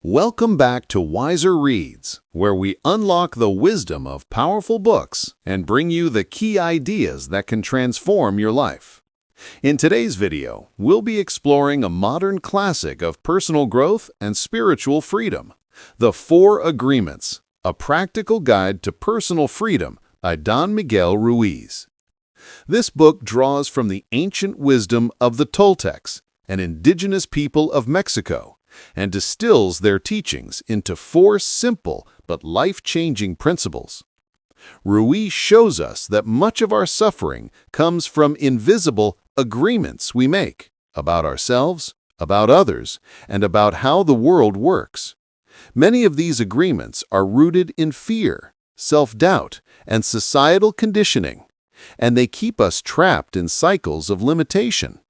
Welcome back to Wiser Reads, where we unlock the wisdom of powerful books and bring you the key ideas that can transform your life. In today's video, we'll be exploring a modern classic of personal growth and spiritual freedom, The 4 Agreements, a practical guide to personal freedom by Don Miguel Ruiz. This book draws from the ancient wisdom of the Toltecs, an indigenous people of Mexico, and distills their teachings into 4 simple but life-changing principles. Ruiz shows us that much of our suffering comes from invisible agreements we make about ourselves, about others, and about how the world works. Many of these agreements are rooted in fear, self-doubt, and societal conditioning, and they keep us trapped in cycles of limitation.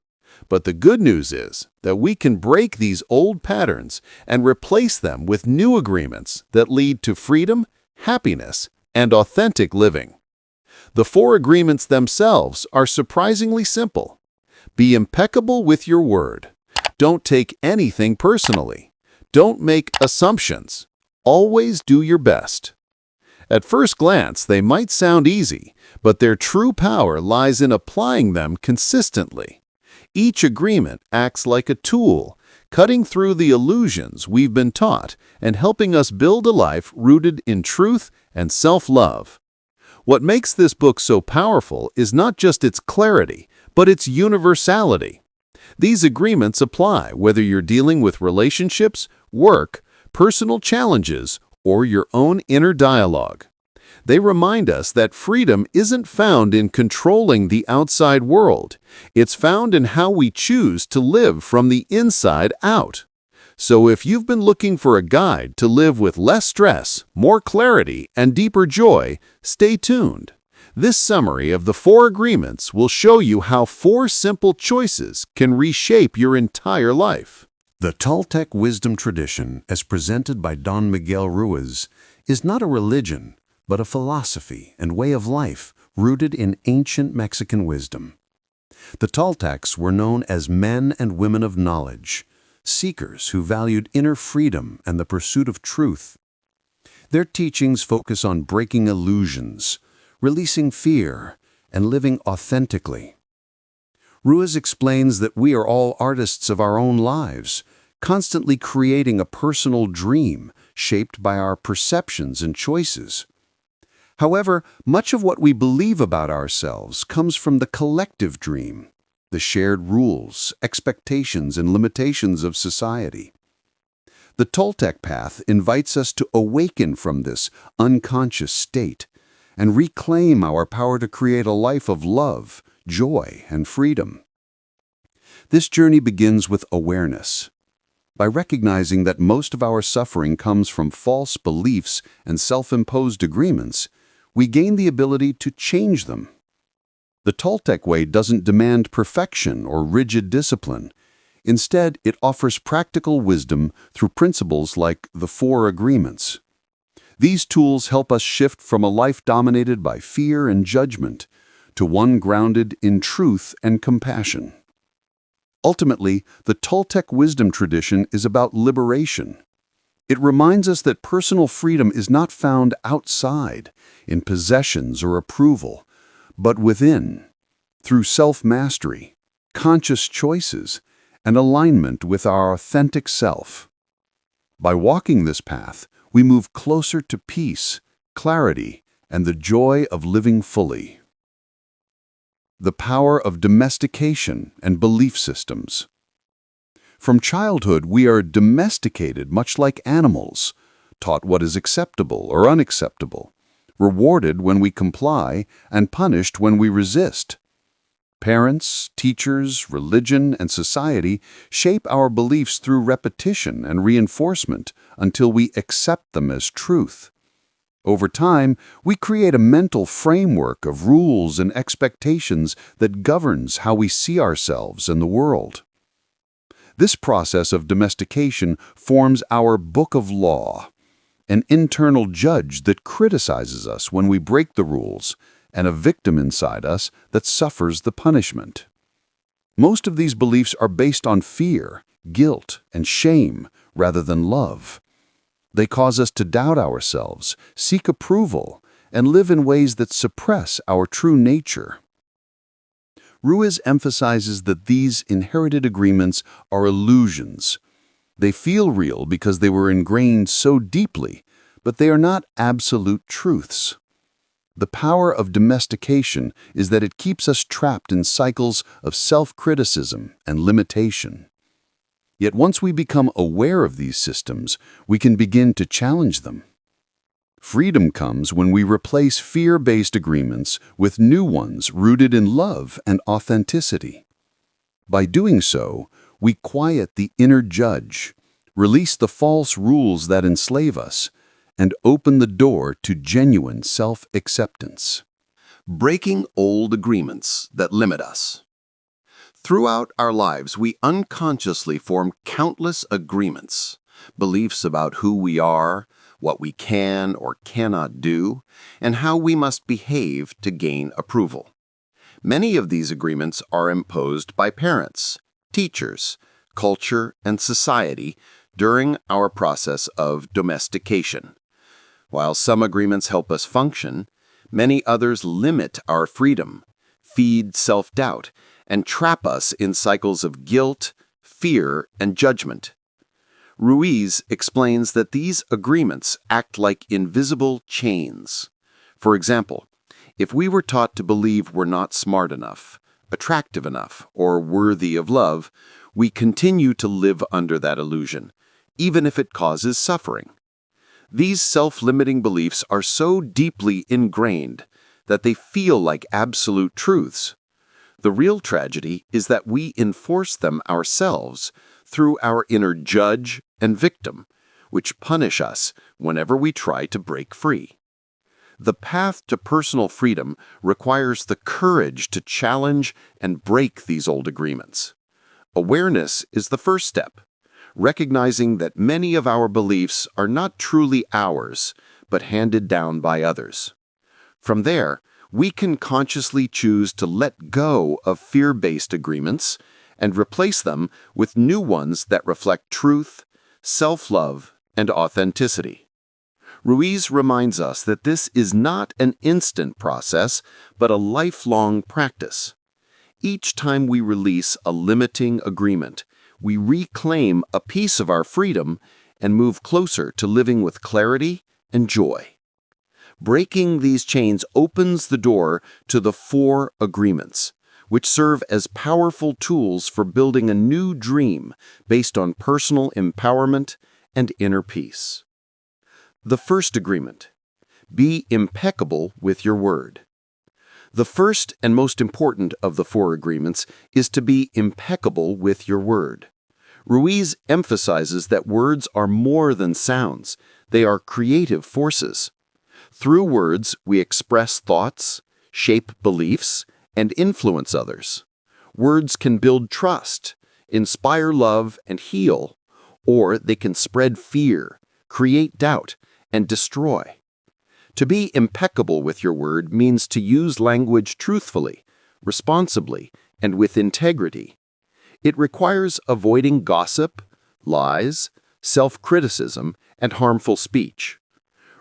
But the good news is that we can break these old patterns and replace them with new agreements that lead to freedom, happiness, and authentic living. The 4 agreements themselves are surprisingly simple. Be impeccable with your word. Don't take anything personally. Don't make assumptions. Always do your best. At first glance, they might sound easy, but their true power lies in applying them consistently. Each agreement acts like a tool, cutting through the illusions we've been taught and helping us build a life rooted in truth and self-love. What makes this book so powerful is not just its clarity, but its universality. These agreements apply whether you're dealing with relationships, work, personal challenges, or your own inner dialogue. They remind us that freedom isn't found in controlling the outside world. It's found in how we choose to live from the inside out. So if you've been looking for a guide to live with less stress, more clarity, and deeper joy, stay tuned. This summary of the 4 agreements will show you how 4 simple choices can reshape your entire life. The Toltec wisdom tradition, as presented by Don Miguel Ruiz, is not a religion, but a philosophy and way of life rooted in ancient Mexican wisdom. The Toltecs were known as men and women of knowledge, seekers who valued inner freedom and the pursuit of truth. Their teachings focus on breaking illusions, releasing fear, and living authentically. Ruiz explains that we are all artists of our own lives, constantly creating a personal dream shaped by our perceptions and choices. However, much of what we believe about ourselves comes from the collective dream, the shared rules, expectations, and limitations of society. The Toltec path invites us to awaken from this unconscious state and reclaim our power to create a life of love, joy, and freedom. This journey begins with awareness. By recognizing that most of our suffering comes from false beliefs and self-imposed agreements, we gain the ability to change them. The Toltec way doesn't demand perfection or rigid discipline. Instead, it offers practical wisdom through principles like the 4 agreements. These tools help us shift from a life dominated by fear and judgment to one grounded in truth and compassion. Ultimately, the Toltec wisdom tradition is about liberation. It reminds us that personal freedom is not found outside, in possessions or approval, but within, through self-mastery, conscious choices, and alignment with our authentic self. By walking this path, we move closer to peace, clarity, and the joy of living fully. The power of domestication and belief systems. From childhood, we are domesticated much like animals, taught what is acceptable or unacceptable, rewarded when we comply, and punished when we resist. Parents, teachers, religion, and society shape our beliefs through repetition and reinforcement until we accept them as truth. Over time, we create a mental framework of rules and expectations that governs how we see ourselves and the world. This process of domestication forms our book of law, an internal judge that criticizes us when we break the rules, and a victim inside us that suffers the punishment. Most of these beliefs are based on fear, guilt, and shame rather than love, They cause us to doubt ourselves, seek approval, and live in ways that suppress our true nature. Ruiz emphasizes that these inherited agreements are illusions. They feel real because they were ingrained so deeply, but they are not absolute truths. The power of domestication is that it keeps us trapped in cycles of self-criticism and limitation. Yet once we become aware of these systems, we can begin to challenge them. Freedom comes when we replace fear-based agreements with new ones rooted in love and authenticity. By doing so, we quiet the inner judge, release the false rules that enslave us, and open the door to genuine self-acceptance. Breaking old agreements that limit us. Throughout our lives, we unconsciously form countless agreements, beliefs about who we are, what we can or cannot do, and how we must behave to gain approval. Many of these agreements are imposed by parents, teachers, culture, and society during our process of domestication. While some agreements help us function, many others limit our freedom, feed self-doubt, and trap us in cycles of guilt, fear, and judgment. Ruiz explains that these agreements act like invisible chains. For example, if we were taught to believe we're not smart enough, attractive enough, or worthy of love, we continue to live under that illusion, even if it causes suffering. These self-limiting beliefs are so deeply ingrained that they feel like absolute truths. The real tragedy is that we enforce them ourselves through our inner judge and victim, which punish us whenever we try to break free. The path to personal freedom requires the courage to challenge and break these old agreements. Awareness is the first step, recognizing that many of our beliefs are not truly ours, but handed down by others. From there, we can consciously choose to let go of fear-based agreements and replace them with new ones that reflect truth, self-love, and authenticity. Ruiz reminds us that this is not an instant process, but a lifelong practice. Each time we release a limiting agreement, we reclaim a piece of our freedom and move closer to living with clarity and joy. Breaking these chains opens the door to the 4 agreements, which serve as powerful tools for building a new dream based on personal empowerment and inner peace. The first agreement: be impeccable with your word. The first and most important of the 4 agreements is to be impeccable with your word. Ruiz emphasizes that words are more than sounds. They are creative forces. Through words, we express thoughts, shape beliefs, and influence others. Words can build trust, inspire love, and heal, or they can spread fear, create doubt, and destroy. To be impeccable with your word means to use language truthfully, responsibly, and with integrity. It requires avoiding gossip, lies, self-criticism, and harmful speech.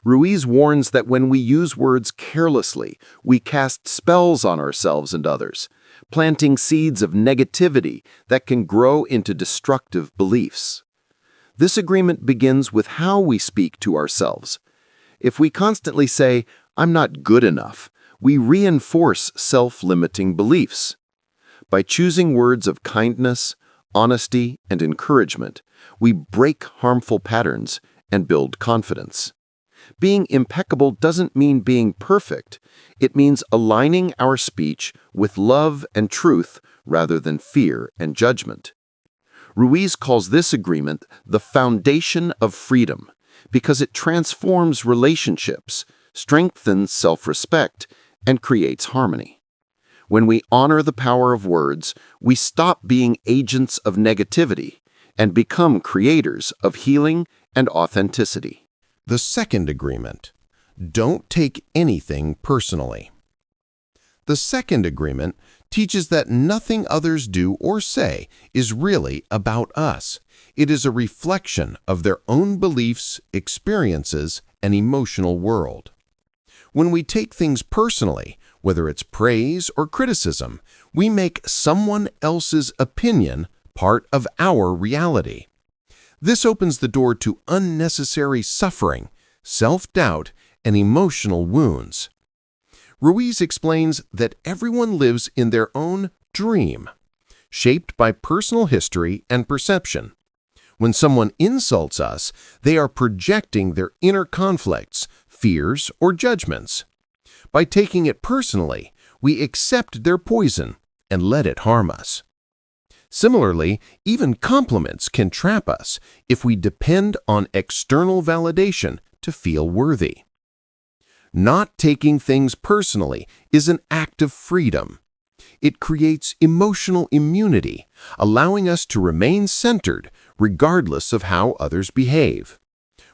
Ruiz warns that when we use words carelessly, we cast spells on ourselves and others, planting seeds of negativity that can grow into destructive beliefs. This agreement begins with how we speak to ourselves. If we constantly say, "I'm not good enough," we reinforce self-limiting beliefs. By choosing words of kindness, honesty, and encouragement, we break harmful patterns and build confidence. Being impeccable doesn't mean being perfect. It means aligning our speech with love and truth rather than fear and judgment. Ruiz calls this agreement the foundation of freedom because it transforms relationships, strengthens self-respect, and creates harmony. When we honor the power of words, we stop being agents of negativity and become creators of healing and authenticity. The second agreement: don't take anything personally. The second agreement teaches that nothing others do or say is really about us. It is a reflection of their own beliefs, experiences, and emotional world. When we take things personally, whether it's praise or criticism, we make someone else's opinion part of our reality. This opens the door to unnecessary suffering, self-doubt, and emotional wounds. Ruiz explains that everyone lives in their own dream, shaped by personal history and perception. When someone insults us, they are projecting their inner conflicts, fears, or judgments. By taking it personally, we accept their poison and let it harm us. Similarly, even compliments can trap us if we depend on external validation to feel worthy. Not taking things personally is an act of freedom. It creates emotional immunity, allowing us to remain centered regardless of how others behave.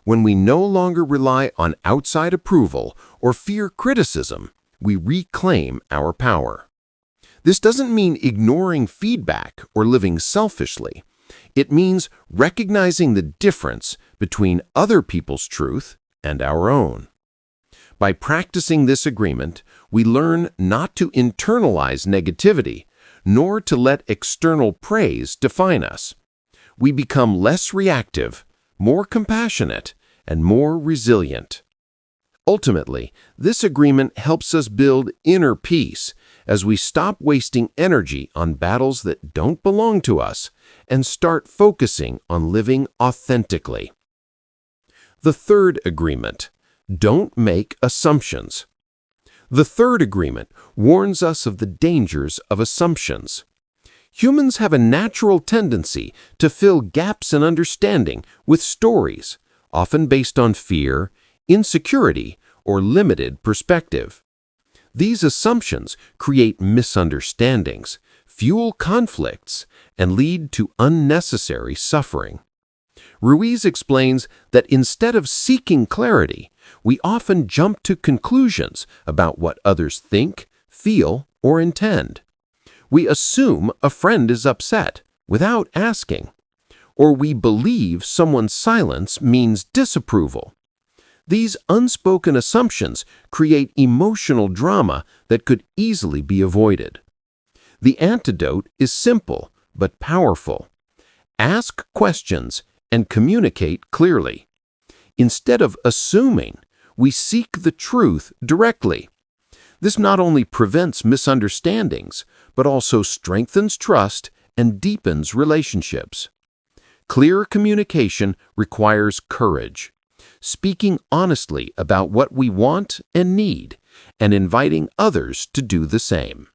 When we no longer rely on outside approval or fear criticism, we reclaim our power. This doesn't mean ignoring feedback or living selfishly. It means recognizing the difference between other people's truth and our own. By practicing this agreement, we learn not to internalize negativity, nor to let external praise define us. We become less reactive, more compassionate, and more resilient. Ultimately, this agreement helps us build inner peace as we stop wasting energy on battles that don't belong to us and start focusing on living authentically. The third agreement: don't make assumptions. The third agreement warns us of the dangers of assumptions. Humans have a natural tendency to fill gaps in understanding with stories, often based on fear, insecurity, or limited perspective. These assumptions create misunderstandings, fuel conflicts, and lead to unnecessary suffering. Ruiz explains that instead of seeking clarity, we often jump to conclusions about what others think, feel, or intend. We assume a friend is upset without asking, or we believe someone's silence means disapproval. These unspoken assumptions create emotional drama that could easily be avoided. The antidote is simple but powerful. Ask questions and communicate clearly. Instead of assuming, we seek the truth directly. This not only prevents misunderstandings, but also strengthens trust and deepens relationships. Clear communication requires courage, speaking honestly about what we want and need, and inviting others to do the same.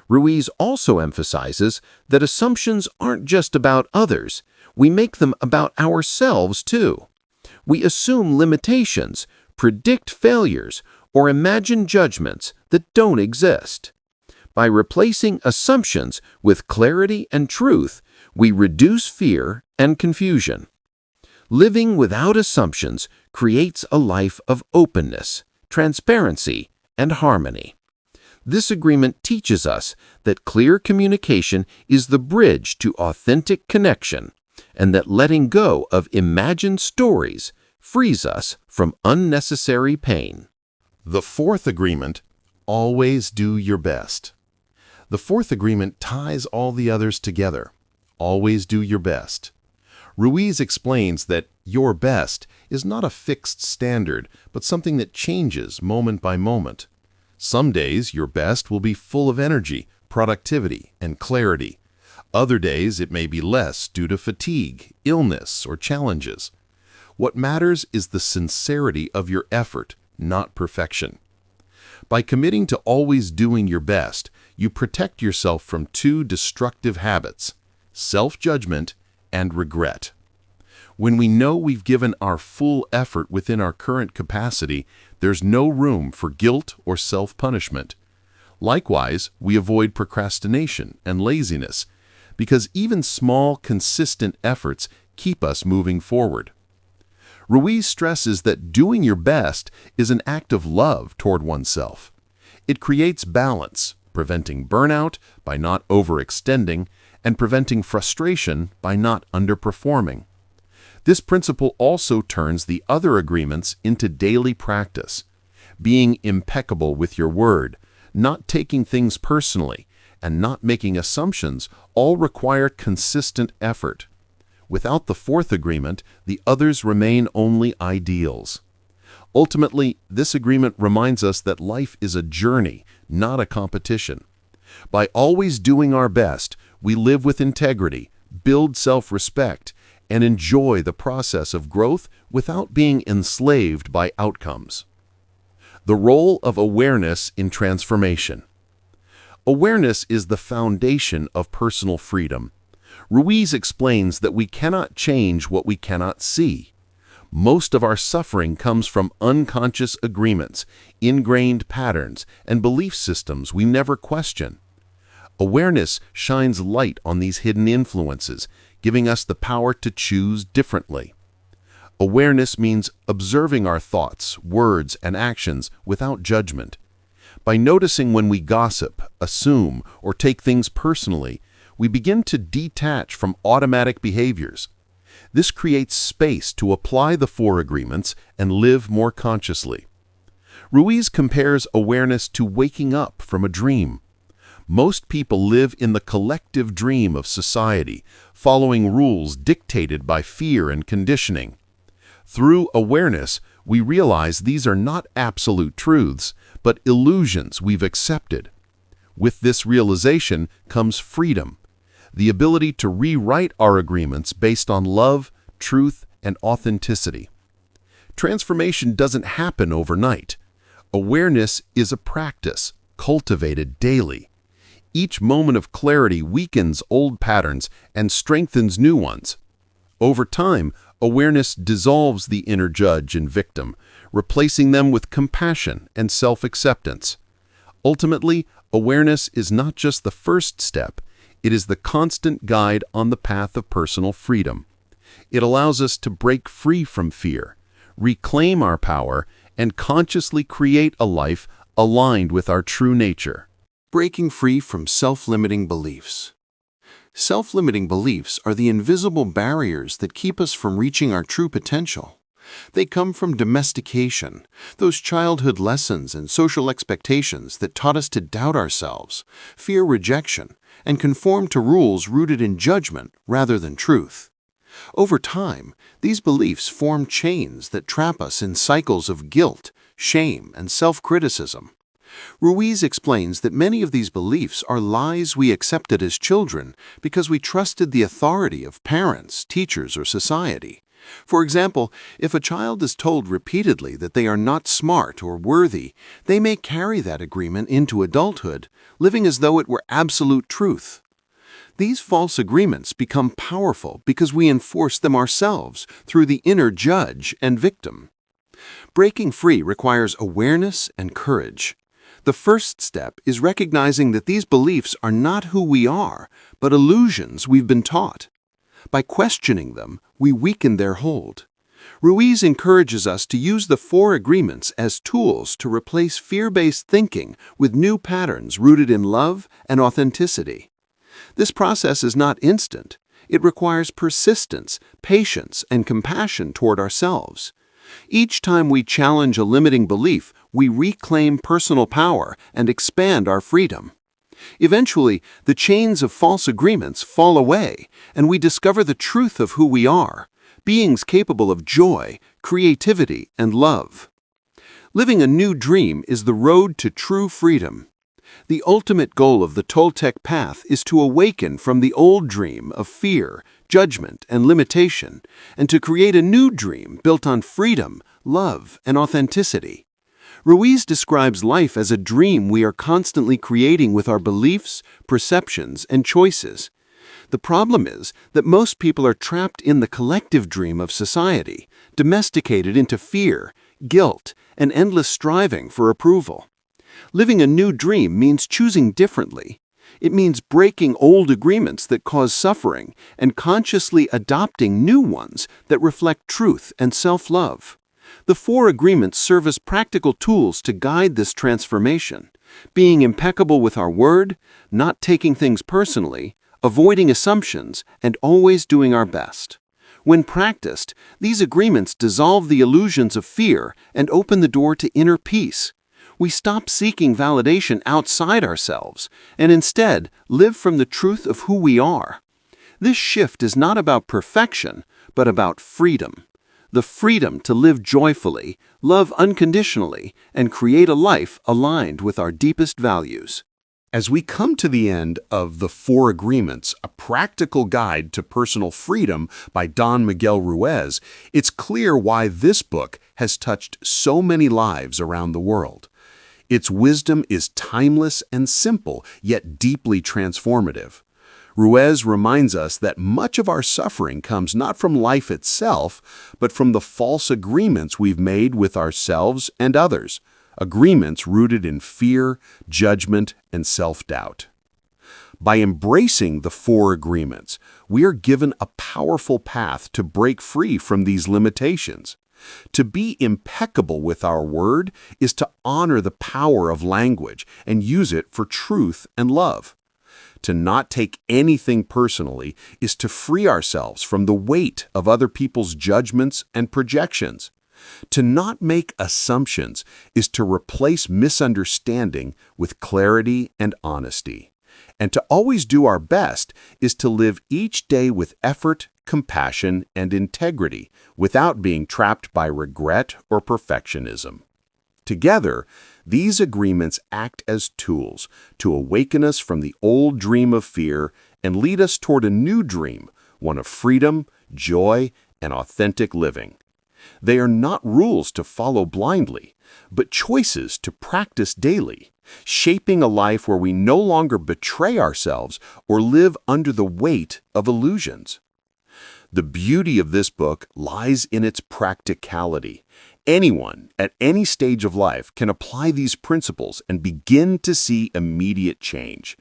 Ruiz also emphasizes that assumptions aren't just about others, we make them about ourselves too. We assume limitations, predict failures, or imagine judgments that don't exist. By replacing assumptions with clarity and truth, we reduce fear and confusion. Living without assumptions creates a life of openness, transparency, and harmony. This agreement teaches us that clear communication is the bridge to authentic connection, and that letting go of imagined stories frees us from unnecessary pain. The fourth agreement: always do your best. The fourth agreement ties all the others together. Always do your best. Ruiz explains that your best is not a fixed standard, but something that changes moment by moment. Some days your best will be full of energy, productivity, and clarity. Other days it may be less due to fatigue, illness, or challenges. What matters is the sincerity of your effort, not perfection. By committing to always doing your best, you protect yourself from two destructive habits: self-judgment and regret. When we know we've given our full effort within our current capacity, there's no room for guilt or self-punishment. Likewise, we avoid procrastination and laziness, because even small, consistent efforts keep us moving forward. Ruiz stresses that doing your best is an act of love toward oneself. It creates balance, preventing burnout by not overextending, and preventing frustration by not underperforming. This principle also turns the other agreements into daily practice. Being impeccable with your word, not taking things personally, and not making assumptions all require consistent effort. Without the fourth agreement, the others remain only ideals. Ultimately, this agreement reminds us that life is a journey, not a competition. By always doing our best, we live with integrity, build self-respect, and enjoy the process of growth without being enslaved by outcomes. The role of awareness in transformation. Awareness is the foundation of personal freedom. Ruiz explains that we cannot change what we cannot see. Most of our suffering comes from unconscious agreements, ingrained patterns, and belief systems we never question. Awareness shines light on these hidden influences, giving us the power to choose differently. Awareness means observing our thoughts, words, and actions without judgment. By noticing when we gossip, assume, or take things personally, we begin to detach from automatic behaviors. This creates space to apply the four agreements and live more consciously. Ruiz compares awareness to waking up from a dream. Most people live in the collective dream of society, following rules dictated by fear and conditioning. Through awareness, we realize these are not absolute truths, but illusions we've accepted. With this realization comes freedom, the ability to rewrite our agreements based on love, truth, and authenticity. Transformation doesn't happen overnight. Awareness is a practice, cultivated daily. Each moment of clarity weakens old patterns and strengthens new ones. Over time, awareness dissolves the inner judge and victim, replacing them with compassion and self-acceptance. Ultimately, awareness is not just the first step, it is the constant guide on the path of personal freedom. It allows us to break free from fear, reclaim our power, and consciously create a life aligned with our true nature. Breaking free from self-limiting beliefs. Self-limiting beliefs are the invisible barriers that keep us from reaching our true potential. They come from domestication, those childhood lessons and social expectations that taught us to doubt ourselves, fear rejection, and conform to rules rooted in judgment rather than truth. Over time, these beliefs form chains that trap us in cycles of guilt, shame, and self-criticism. Ruiz explains that many of these beliefs are lies we accepted as children because we trusted the authority of parents, teachers, or society. For example, if a child is told repeatedly that they are not smart or worthy, they may carry that agreement into adulthood, living as though it were absolute truth. These false agreements become powerful because we enforce them ourselves through the inner judge and victim. Breaking free requires awareness and courage. The first step is recognizing that these beliefs are not who we are, but illusions we've been taught. By questioning them, we weaken their hold. Ruiz encourages us to use the four agreements as tools to replace fear-based thinking with new patterns rooted in love and authenticity. This process is not instant. It requires persistence, patience, and compassion toward ourselves. Each time we challenge a limiting belief, we reclaim personal power and expand our freedom. Eventually, the chains of false agreements fall away, and we discover the truth of who we are, beings capable of joy, creativity, and love. Living a new dream is the road to true freedom. The ultimate goal of the Toltec path is to awaken from the old dream of fear, judgment, and limitation, and to create a new dream built on freedom, love, and authenticity. Ruiz describes life as a dream we are constantly creating with our beliefs, perceptions, and choices. The problem is that most people are trapped in the collective dream of society, domesticated into fear, guilt, and endless striving for approval. Living a new dream means choosing differently. It means breaking old agreements that cause suffering and consciously adopting new ones that reflect truth and self-love. The four agreements serve as practical tools to guide this transformation: being impeccable with our word, not taking things personally, avoiding assumptions, and always doing our best. When practiced, these agreements dissolve the illusions of fear and open the door to inner peace. We stop seeking validation outside ourselves and instead live from the truth of who we are. This shift is not about perfection, but about freedom. The freedom to live joyfully, love unconditionally, and create a life aligned with our deepest values. As we come to the end of The Four Agreements, a practical guide to personal freedom by Don Miguel Ruiz, it's clear why this book has touched so many lives around the world. Its wisdom is timeless and simple, yet deeply transformative. Ruiz reminds us that much of our suffering comes not from life itself, but from the false agreements we've made with ourselves and others, agreements rooted in fear, judgment, and self-doubt. By embracing the four agreements, we are given a powerful path to break free from these limitations. To be impeccable with our word is to honor the power of language and use it for truth and love. To not take anything personally is to free ourselves from the weight of other people's judgments and projections. To not make assumptions is to replace misunderstanding with clarity and honesty. And to always do our best is to live each day with effort, compassion, and integrity without being trapped by regret or perfectionism. Together, these agreements act as tools to awaken us from the old dream of fear and lead us toward a new dream, one of freedom, joy, and authentic living. They are not rules to follow blindly, but choices to practice daily, shaping a life where we no longer betray ourselves or live under the weight of illusions. The beauty of this book lies in its practicality. Anyone at any stage of life can apply these principles and begin to see immediate change.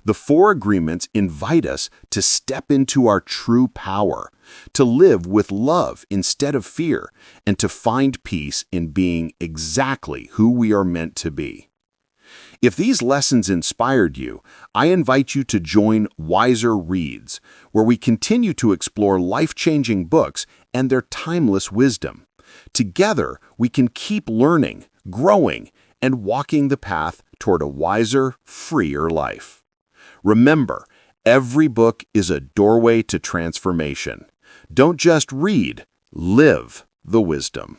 The four agreements invite us to step into our true power, to live with love instead of fear, and to find peace in being exactly who we are meant to be. If these lessons inspired you, I invite you to join Wiser Reads, where we continue to explore life-changing books and their timeless wisdom. Together, we can keep learning, growing, and walking the path toward a wiser, freer life. Remember, every book is a doorway to transformation. Don't just read, live the wisdom.